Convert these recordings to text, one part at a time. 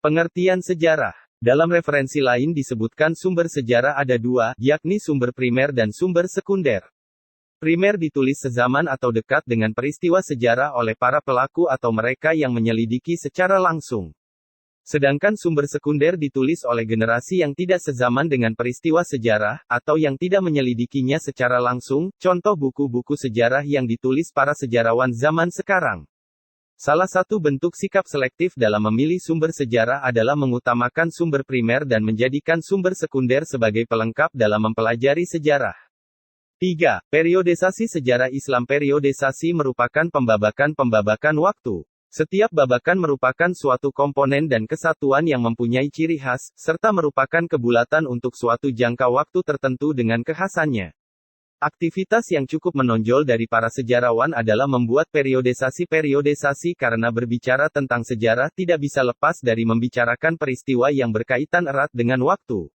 Pengertian sejarah. Dalam referensi lain disebutkan sumber sejarah ada dua, yakni sumber primer dan sumber sekunder. Primer ditulis sezaman atau dekat dengan peristiwa sejarah oleh para pelaku atau mereka yang menyelidiki secara langsung. Sedangkan sumber sekunder ditulis oleh generasi yang tidak sezaman dengan peristiwa sejarah, atau yang tidak menyelidikinya secara langsung, contoh buku-buku sejarah yang ditulis para sejarawan zaman sekarang. Salah satu bentuk sikap selektif dalam memilih sumber sejarah adalah mengutamakan sumber primer dan menjadikan sumber sekunder sebagai pelengkap dalam mempelajari sejarah. 3. Periodisasi sejarah Islam. Periodisasi merupakan pembabakan waktu. Setiap babakan merupakan suatu komponen dan kesatuan yang mempunyai ciri khas, serta merupakan kebulatan untuk suatu jangka waktu tertentu dengan kekhasannya. Aktivitas yang cukup menonjol dari para sejarawan adalah membuat periodisasi karena berbicara tentang sejarah tidak bisa lepas dari membicarakan peristiwa yang berkaitan erat dengan waktu.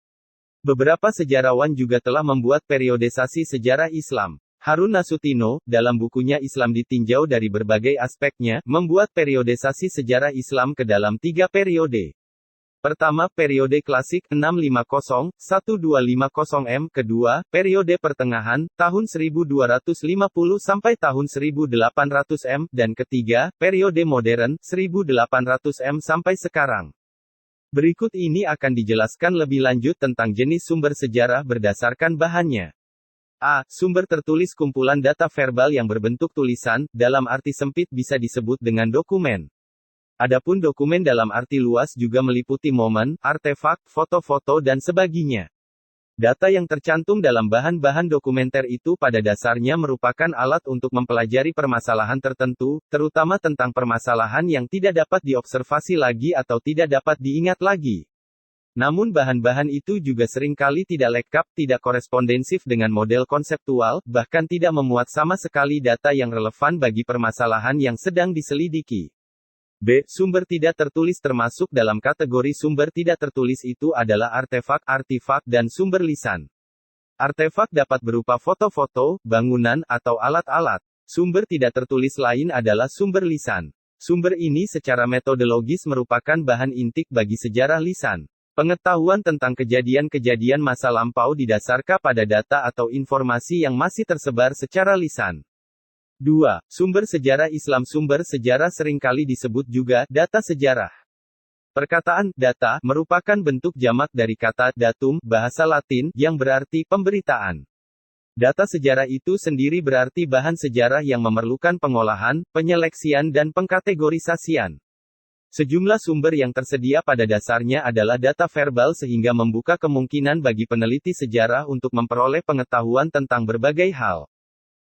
Beberapa sejarawan juga telah membuat periodisasi sejarah Islam. Harun Nasutino, dalam bukunya Islam Ditinjau dari Berbagai Aspeknya, membuat periodisasi sejarah Islam ke dalam 3 periode. Pertama, periode klasik, 650-1250 m. Kedua, periode pertengahan, tahun 1250 sampai tahun 1800 m. Dan ketiga, periode modern, 1800 m sampai sekarang. Berikut ini akan dijelaskan lebih lanjut tentang jenis sumber sejarah berdasarkan bahannya. A. Sumber tertulis. Kumpulan data verbal yang berbentuk tulisan, dalam arti sempit bisa disebut dengan dokumen. Adapun dokumen dalam arti luas juga meliputi momen, artefak, foto-foto dan sebagainya. Data yang tercantum dalam bahan-bahan dokumenter itu pada dasarnya merupakan alat untuk mempelajari permasalahan tertentu, terutama tentang permasalahan yang tidak dapat diobservasi lagi atau tidak dapat diingat lagi. Namun bahan-bahan itu juga seringkali tidak lengkap, tidak korespondensif dengan model konseptual, bahkan tidak memuat sama sekali data yang relevan bagi permasalahan yang sedang diselidiki. B. Sumber tidak tertulis. Termasuk dalam kategori sumber tidak tertulis itu adalah artefak, dan sumber lisan. Artefak dapat berupa foto-foto, bangunan, atau alat-alat. Sumber tidak tertulis lain adalah sumber lisan. Sumber ini secara metodologis merupakan bahan intik bagi sejarah lisan. Pengetahuan tentang kejadian-kejadian masa lampau didasarkan pada data atau informasi yang masih tersebar secara lisan. 2. Sumber sejarah Islam. Sumber sejarah seringkali disebut juga data sejarah. Perkataan data merupakan bentuk jamak dari kata datum, bahasa Latin, yang berarti pemberitaan. Data sejarah itu sendiri berarti bahan sejarah yang memerlukan pengolahan, penyeleksian dan pengkategorisasian. Sejumlah sumber yang tersedia pada dasarnya adalah data verbal sehingga membuka kemungkinan bagi peneliti sejarah untuk memperoleh pengetahuan tentang berbagai hal.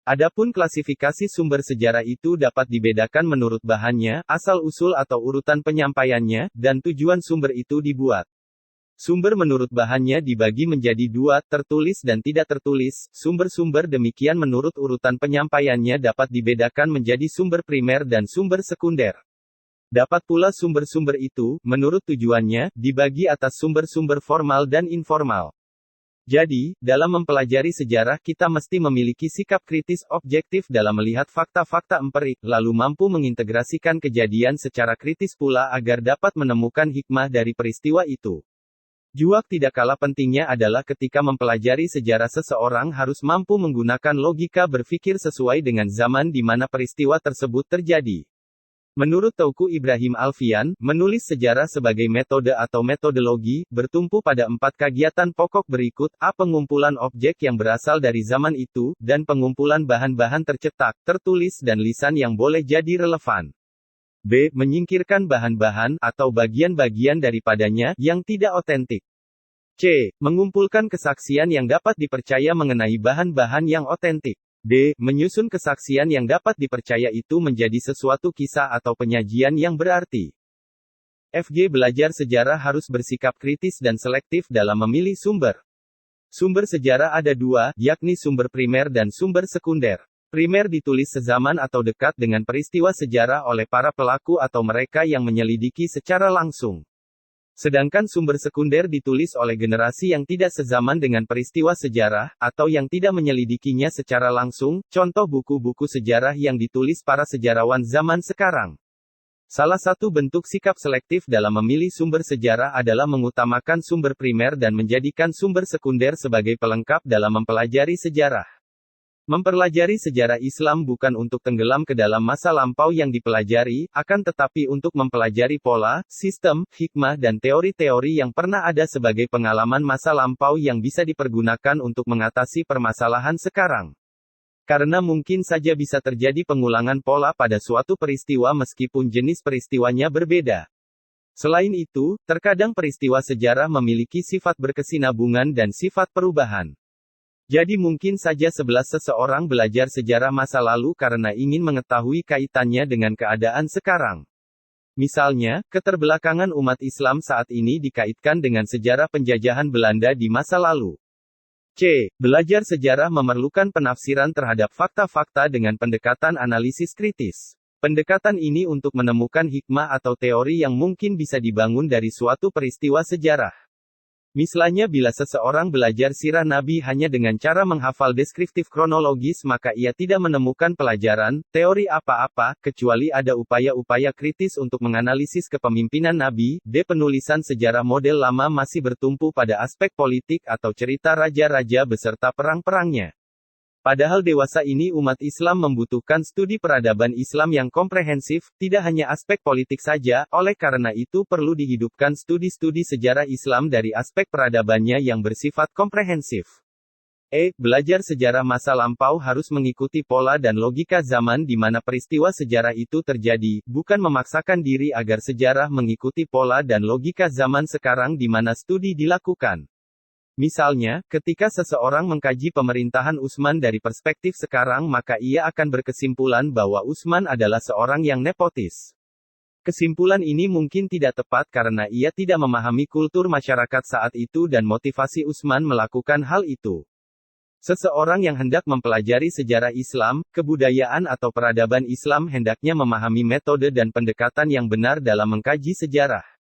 Adapun klasifikasi sumber sejarah itu dapat dibedakan menurut bahannya, asal-usul atau urutan penyampaiannya, dan tujuan sumber itu dibuat. Sumber menurut bahannya dibagi menjadi dua, tertulis dan tidak tertulis. Sumber-sumber demikian menurut urutan penyampaiannya dapat dibedakan menjadi sumber primer dan sumber sekunder. Dapat pula sumber-sumber itu, menurut tujuannya, dibagi atas sumber-sumber formal dan informal. Jadi, dalam mempelajari sejarah kita mesti memiliki sikap kritis objektif dalam melihat fakta-fakta empirik, lalu mampu mengintegrasikan kejadian secara kritis pula agar dapat menemukan hikmah dari peristiwa itu. Juga tidak kalah pentingnya adalah ketika mempelajari sejarah seseorang harus mampu menggunakan logika berpikir sesuai dengan zaman di mana peristiwa tersebut terjadi. Menurut Teuku Ibrahim Alfian, menulis sejarah sebagai metode atau metodologi, bertumpu pada 4 kegiatan pokok berikut: A. Pengumpulan objek yang berasal dari zaman itu, dan pengumpulan bahan-bahan tercetak, tertulis dan lisan yang boleh jadi relevan. B. Menyingkirkan bahan-bahan, atau bagian-bagian daripadanya, yang tidak otentik. C. Mengumpulkan kesaksian yang dapat dipercaya mengenai bahan-bahan yang otentik. D. Menyusun kesaksian yang dapat dipercaya itu menjadi sesuatu kisah atau penyajian yang berarti. FG. Belajar sejarah harus bersikap kritis dan selektif dalam memilih sumber. Sumber sejarah ada dua, yakni sumber primer dan sumber sekunder. Primer ditulis sezaman atau dekat dengan peristiwa sejarah oleh para pelaku atau mereka yang menyelidiki secara langsung. Sedangkan sumber sekunder ditulis oleh generasi yang tidak sezaman dengan peristiwa sejarah, atau yang tidak menyelidikinya secara langsung, contoh buku-buku sejarah yang ditulis para sejarawan zaman sekarang. Salah satu bentuk sikap selektif dalam memilih sumber sejarah adalah mengutamakan sumber primer dan menjadikan sumber sekunder sebagai pelengkap dalam mempelajari sejarah. Mempelajari sejarah Islam bukan untuk tenggelam ke dalam masa lampau yang dipelajari, akan tetapi untuk mempelajari pola, sistem, hikmah dan teori-teori yang pernah ada sebagai pengalaman masa lampau yang bisa dipergunakan untuk mengatasi permasalahan sekarang. Karena mungkin saja bisa terjadi pengulangan pola pada suatu peristiwa meskipun jenis peristiwanya berbeda. Selain itu, terkadang peristiwa sejarah memiliki sifat berkesinambungan dan sifat perubahan. Jadi mungkin saja seseorang belajar sejarah masa lalu karena ingin mengetahui kaitannya dengan keadaan sekarang. Misalnya, keterbelakangan umat Islam saat ini dikaitkan dengan sejarah penjajahan Belanda di masa lalu. C. Belajar sejarah memerlukan penafsiran terhadap fakta-fakta dengan pendekatan analisis kritis. Pendekatan ini untuk menemukan hikmah atau teori yang mungkin bisa dibangun dari suatu peristiwa sejarah. Misalnya bila seseorang belajar sirah Nabi hanya dengan cara menghafal deskriptif kronologis maka ia tidak menemukan pelajaran, teori apa-apa, kecuali ada upaya-upaya kritis untuk menganalisis kepemimpinan Nabi. D. Penulisan sejarah model lama masih bertumpu pada aspek politik atau cerita raja-raja beserta perang-perangnya. Padahal dewasa ini umat Islam membutuhkan studi peradaban Islam yang komprehensif, tidak hanya aspek politik saja, oleh karena itu perlu dihidupkan studi-studi sejarah Islam dari aspek peradabannya yang bersifat komprehensif. Belajar sejarah masa lampau harus mengikuti pola dan logika zaman di mana peristiwa sejarah itu terjadi, bukan memaksakan diri agar sejarah mengikuti pola dan logika zaman sekarang di mana studi dilakukan. Misalnya, ketika seseorang mengkaji pemerintahan Utsman dari perspektif sekarang maka ia akan berkesimpulan bahwa Utsman adalah seorang yang nepotis. Kesimpulan ini mungkin tidak tepat karena ia tidak memahami kultur masyarakat saat itu dan motivasi Utsman melakukan hal itu. Seseorang yang hendak mempelajari sejarah Islam, kebudayaan atau peradaban Islam hendaknya memahami metode dan pendekatan yang benar dalam mengkaji sejarah.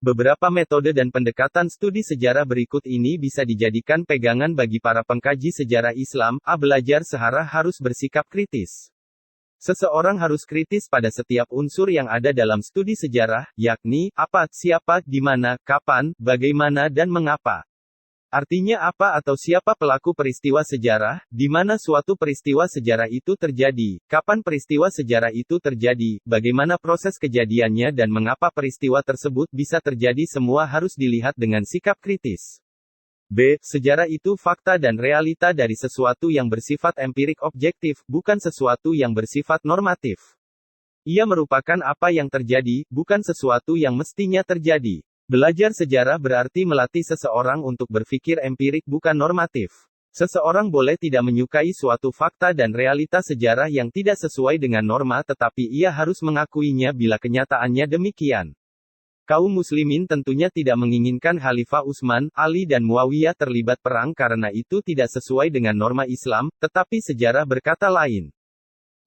Beberapa metode dan pendekatan studi sejarah berikut ini bisa dijadikan pegangan bagi para pengkaji sejarah Islam. Belajar sejarah harus bersikap kritis. Seseorang harus kritis pada setiap unsur yang ada dalam studi sejarah, yakni, apa, siapa, di mana, kapan, bagaimana dan mengapa. Artinya apa atau siapa pelaku peristiwa sejarah, di mana suatu peristiwa sejarah itu terjadi, kapan peristiwa sejarah itu terjadi, bagaimana proses kejadiannya dan mengapa peristiwa tersebut bisa terjadi semua harus dilihat dengan sikap kritis. B. Sejarah itu fakta dan realita dari sesuatu yang bersifat empirik objektif, bukan sesuatu yang bersifat normatif. Ia merupakan apa yang terjadi, bukan sesuatu yang mestinya terjadi. Belajar sejarah berarti melatih seseorang untuk berpikir empirik bukan normatif. Seseorang boleh tidak menyukai suatu fakta dan realita sejarah yang tidak sesuai dengan norma tetapi ia harus mengakuinya bila kenyataannya demikian. Kaum muslimin tentunya tidak menginginkan Khalifah Utsman, Ali dan Muawiyah terlibat perang karena itu tidak sesuai dengan norma Islam, tetapi sejarah berkata lain.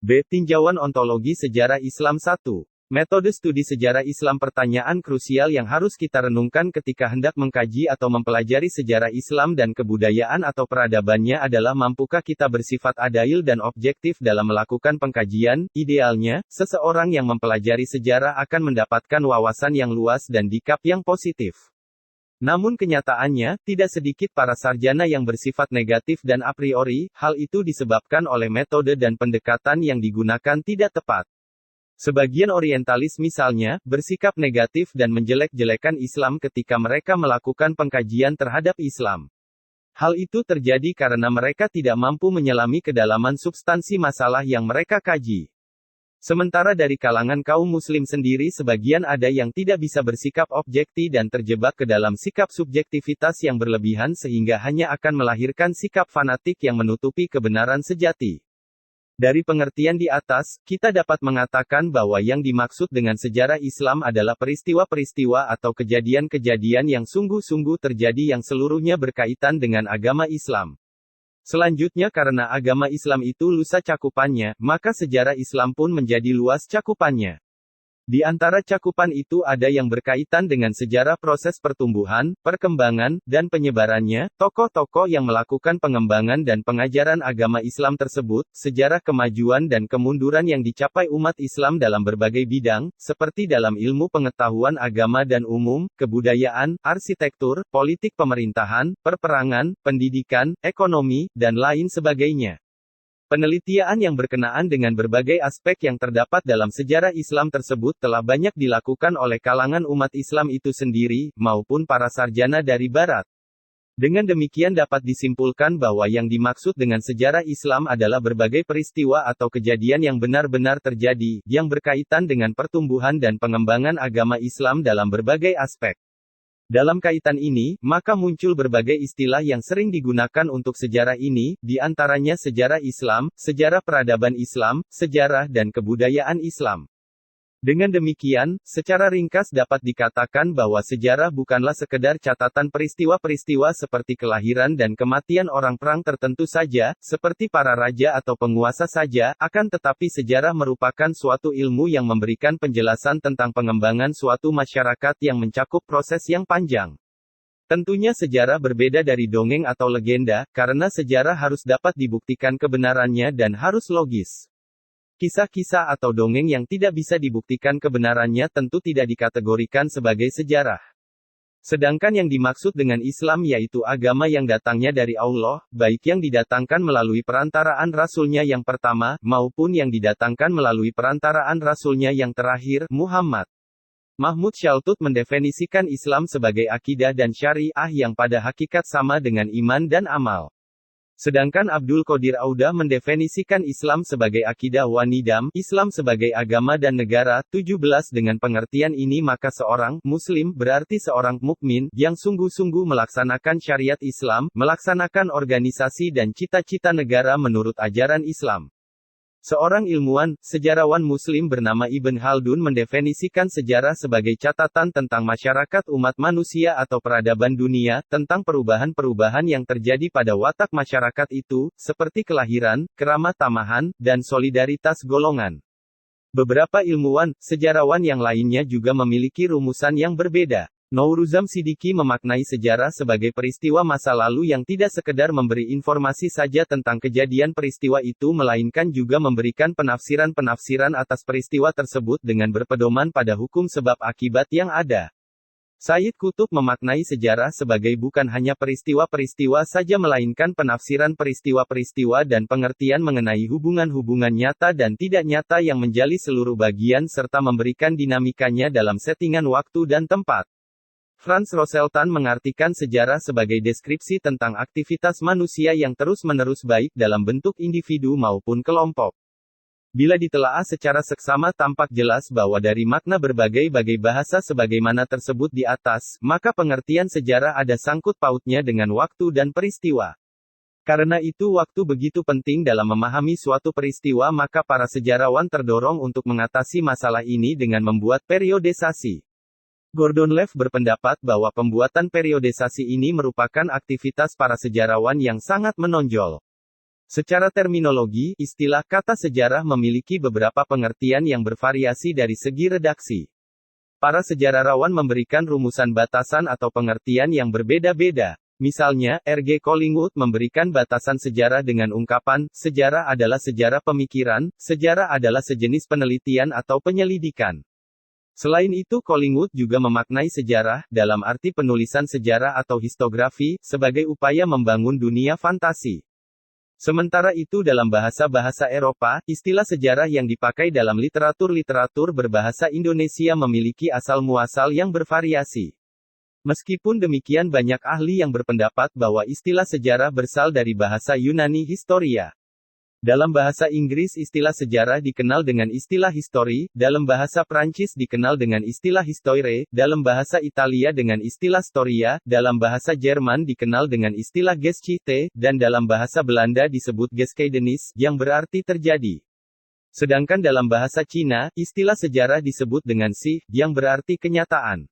B. Tinjauan ontologi sejarah Islam 1. Metode studi sejarah Islam. Pertanyaan krusial yang harus kita renungkan ketika hendak mengkaji atau mempelajari sejarah Islam dan kebudayaan atau peradabannya adalah mampukah kita bersifat adil dan objektif dalam melakukan pengkajian. Idealnya, seseorang yang mempelajari sejarah akan mendapatkan wawasan yang luas dan sikap yang positif. Namun kenyataannya, tidak sedikit para sarjana yang bersifat negatif dan a priori, hal itu disebabkan oleh metode dan pendekatan yang digunakan tidak tepat. Sebagian orientalis misalnya, bersikap negatif dan menjelek-jelekan Islam ketika mereka melakukan pengkajian terhadap Islam. Hal itu terjadi karena mereka tidak mampu menyelami kedalaman substansi masalah yang mereka kaji. Sementara dari kalangan kaum muslim sendiri sebagian ada yang tidak bisa bersikap objektif dan terjebak ke dalam sikap subjektivitas yang berlebihan sehingga hanya akan melahirkan sikap fanatik yang menutupi kebenaran sejati. Dari pengertian di atas, kita dapat mengatakan bahwa yang dimaksud dengan sejarah Islam adalah peristiwa-peristiwa atau kejadian-kejadian yang sungguh-sungguh terjadi yang seluruhnya berkaitan dengan agama Islam. Selanjutnya karena agama Islam itu luas cakupannya, maka sejarah Islam pun menjadi luas cakupannya. Di antara cakupan itu ada yang berkaitan dengan sejarah proses pertumbuhan, perkembangan, dan penyebarannya, tokoh-tokoh yang melakukan pengembangan dan pengajaran agama Islam tersebut, sejarah kemajuan dan kemunduran yang dicapai umat Islam dalam berbagai bidang, seperti dalam ilmu pengetahuan agama dan umum, kebudayaan, arsitektur, politik pemerintahan, perperangan, pendidikan, ekonomi, dan lain sebagainya. Penelitian yang berkenaan dengan berbagai aspek yang terdapat dalam sejarah Islam tersebut telah banyak dilakukan oleh kalangan umat Islam itu sendiri, maupun para sarjana dari Barat. Dengan demikian dapat disimpulkan bahwa yang dimaksud dengan sejarah Islam adalah berbagai peristiwa atau kejadian yang benar-benar terjadi, yang berkaitan dengan pertumbuhan dan pengembangan agama Islam dalam berbagai aspek. Dalam kaitan ini, maka muncul berbagai istilah yang sering digunakan untuk sejarah ini, di antaranya sejarah Islam, sejarah peradaban Islam, sejarah dan kebudayaan Islam. Dengan demikian, secara ringkas dapat dikatakan bahwa sejarah bukanlah sekedar catatan peristiwa-peristiwa seperti kelahiran dan kematian orang perang tertentu saja, seperti para raja atau penguasa saja, akan tetapi sejarah merupakan suatu ilmu yang memberikan penjelasan tentang pengembangan suatu masyarakat yang mencakup proses yang panjang. Tentunya sejarah berbeda dari dongeng atau legenda, karena sejarah harus dapat dibuktikan kebenarannya dan harus logis. Kisah-kisah atau dongeng yang tidak bisa dibuktikan kebenarannya tentu tidak dikategorikan sebagai sejarah. Sedangkan yang dimaksud dengan Islam yaitu agama yang datangnya dari Allah, baik yang didatangkan melalui perantaraan Rasulnya yang pertama, maupun yang didatangkan melalui perantaraan Rasulnya yang terakhir, Muhammad. Mahmud Shaltut mendefinisikan Islam sebagai akidah dan syariah yang pada hakikat sama dengan iman dan amal. Sedangkan Abdul Qadir Audah mendefinisikan Islam sebagai akidah wa nidam, Islam sebagai agama dan negara. 17 Dengan pengertian ini maka seorang Muslim berarti seorang mukmin yang sungguh-sungguh melaksanakan syariat Islam, melaksanakan organisasi dan cita-cita negara menurut ajaran Islam. Seorang ilmuwan, sejarawan Muslim bernama Ibn Khaldun mendefinisikan sejarah sebagai catatan tentang masyarakat umat manusia atau peradaban dunia, tentang perubahan-perubahan yang terjadi pada watak masyarakat itu, seperti kelahiran, keramah-tamahan, dan solidaritas golongan. Beberapa ilmuwan, sejarawan yang lainnya juga memiliki rumusan yang berbeda. Nouruzam Siddiqui memaknai sejarah sebagai peristiwa masa lalu yang tidak sekedar memberi informasi saja tentang kejadian peristiwa itu melainkan juga memberikan penafsiran-penafsiran atas peristiwa tersebut dengan berpedoman pada hukum sebab akibat yang ada. Sayyid Qutb memaknai sejarah sebagai bukan hanya peristiwa-peristiwa saja melainkan penafsiran peristiwa-peristiwa dan pengertian mengenai hubungan-hubungan nyata dan tidak nyata yang menjali seluruh bagian serta memberikan dinamikanya dalam settingan waktu dan tempat. Franz Roseltan mengartikan sejarah sebagai deskripsi tentang aktivitas manusia yang terus-menerus baik dalam bentuk individu maupun kelompok. Bila ditelaah secara seksama tampak jelas bahwa dari makna berbagai-bagai bahasa sebagaimana tersebut di atas, maka pengertian sejarah ada sangkut pautnya dengan waktu dan peristiwa. Karena itu waktu begitu penting dalam memahami suatu peristiwa maka para sejarawan terdorong untuk mengatasi masalah ini dengan membuat periodisasi. Gordon Leff berpendapat bahwa pembuatan periodisasi ini merupakan aktivitas para sejarawan yang sangat menonjol. Secara terminologi, istilah kata sejarah memiliki beberapa pengertian yang bervariasi dari segi redaksi. Para sejarawan memberikan rumusan batasan atau pengertian yang berbeda-beda. Misalnya, R.G. Collingwood memberikan batasan sejarah dengan ungkapan, sejarah adalah sejarah pemikiran, sejarah adalah sejenis penelitian atau penyelidikan. Selain itu Collingwood juga memaknai sejarah, dalam arti penulisan sejarah atau histografi, sebagai upaya membangun dunia fantasi. Sementara itu dalam bahasa-bahasa Eropa, istilah sejarah yang dipakai dalam literatur-literatur berbahasa Indonesia memiliki asal-muasal yang bervariasi. Meskipun demikian banyak ahli yang berpendapat bahwa istilah sejarah berasal dari bahasa Yunani historia. Dalam bahasa Inggris istilah sejarah dikenal dengan istilah history, dalam bahasa Prancis dikenal dengan istilah histoire, dalam bahasa Italia dengan istilah storia, dalam bahasa Jerman dikenal dengan istilah Geschichte, dan dalam bahasa Belanda disebut Geschiedenis, yang berarti terjadi. Sedangkan dalam bahasa Cina, istilah sejarah disebut dengan yang berarti kenyataan.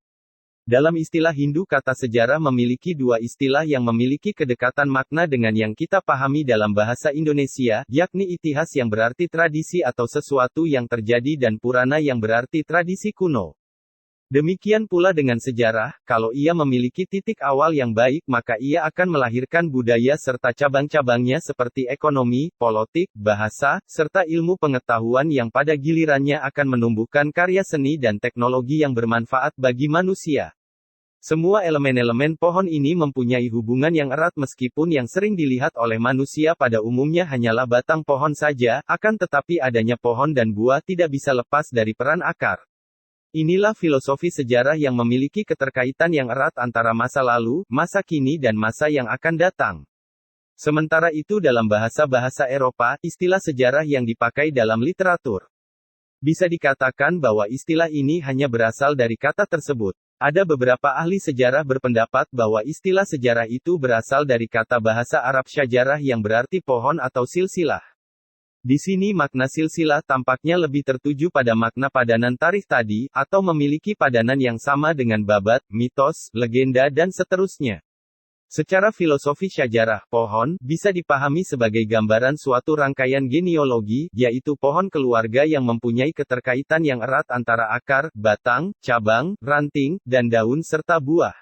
Dalam istilah Hindu, kata sejarah memiliki dua istilah yang memiliki kedekatan makna dengan yang kita pahami dalam bahasa Indonesia, yakni itihas yang berarti tradisi atau sesuatu yang terjadi dan purana yang berarti tradisi kuno. Demikian pula dengan sejarah, kalau ia memiliki titik awal yang baik maka ia akan melahirkan budaya serta cabang-cabangnya seperti ekonomi, politik, bahasa, serta ilmu pengetahuan yang pada gilirannya akan menumbuhkan karya seni dan teknologi yang bermanfaat bagi manusia. Semua elemen-elemen pohon ini mempunyai hubungan yang erat meskipun yang sering dilihat oleh manusia pada umumnya hanyalah batang pohon saja, akan tetapi adanya pohon dan buah tidak bisa lepas dari peran akar. Inilah filosofi sejarah yang memiliki keterkaitan yang erat antara masa lalu, masa kini dan masa yang akan datang. Sementara itu dalam bahasa-bahasa Eropa, istilah sejarah yang dipakai dalam literatur. Bisa dikatakan bahwa istilah ini hanya berasal dari kata tersebut. Ada beberapa ahli sejarah berpendapat bahwa istilah sejarah itu berasal dari kata bahasa Arab syajarah yang berarti pohon atau silsilah. Di sini makna silsilah tampaknya lebih tertuju pada makna padanan tarikh tadi, atau memiliki padanan yang sama dengan babat, mitos, legenda dan seterusnya. Secara filosofi syajarah, pohon, bisa dipahami sebagai gambaran suatu rangkaian genealogi, yaitu pohon keluarga yang mempunyai keterkaitan yang erat antara akar, batang, cabang, ranting, dan daun serta buah.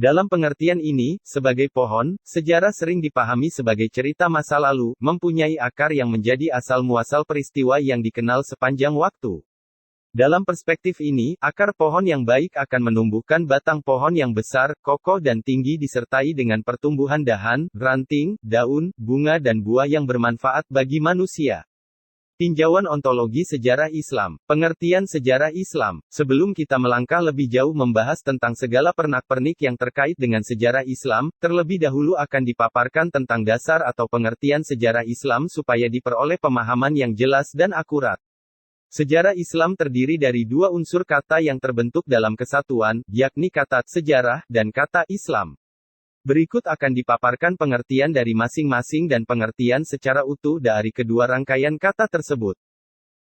Dalam pengertian ini, sebagai pohon, sejarah sering dipahami sebagai cerita masa lalu, mempunyai akar yang menjadi asal-muasal peristiwa yang dikenal sepanjang waktu. Dalam perspektif ini, akar pohon yang baik akan menumbuhkan batang pohon yang besar, kokoh dan tinggi disertai dengan pertumbuhan dahan, ranting, daun, bunga dan buah yang bermanfaat bagi manusia. Tinjauan ontologi sejarah Islam. Pengertian sejarah Islam. Sebelum kita melangkah lebih jauh membahas tentang segala pernak-pernik yang terkait dengan sejarah Islam, terlebih dahulu akan dipaparkan tentang dasar atau pengertian sejarah Islam supaya diperoleh pemahaman yang jelas dan akurat. Sejarah Islam terdiri dari dua unsur kata yang terbentuk dalam kesatuan, yakni kata sejarah dan kata Islam. Berikut akan dipaparkan pengertian dari masing-masing dan pengertian secara utuh dari kedua rangkaian kata tersebut.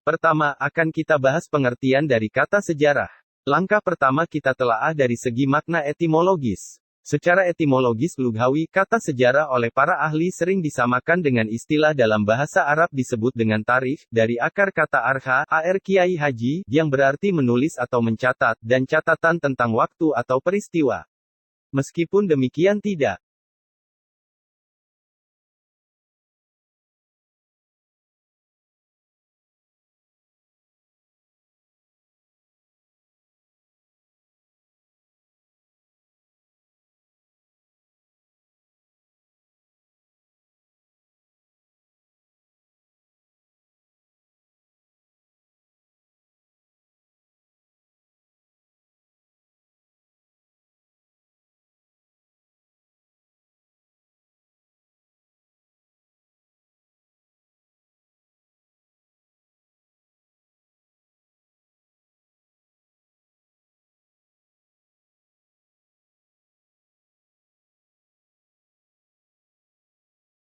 Pertama, akan kita bahas pengertian dari kata sejarah. Langkah pertama kita telaah dari segi makna etimologis. Secara etimologis lughawi, kata sejarah oleh para ahli sering disamakan dengan istilah dalam bahasa Arab disebut dengan tarikh, dari akar kata arha, kiai haji, yang berarti menulis atau mencatat, dan catatan tentang waktu atau peristiwa. Meskipun demikian tidak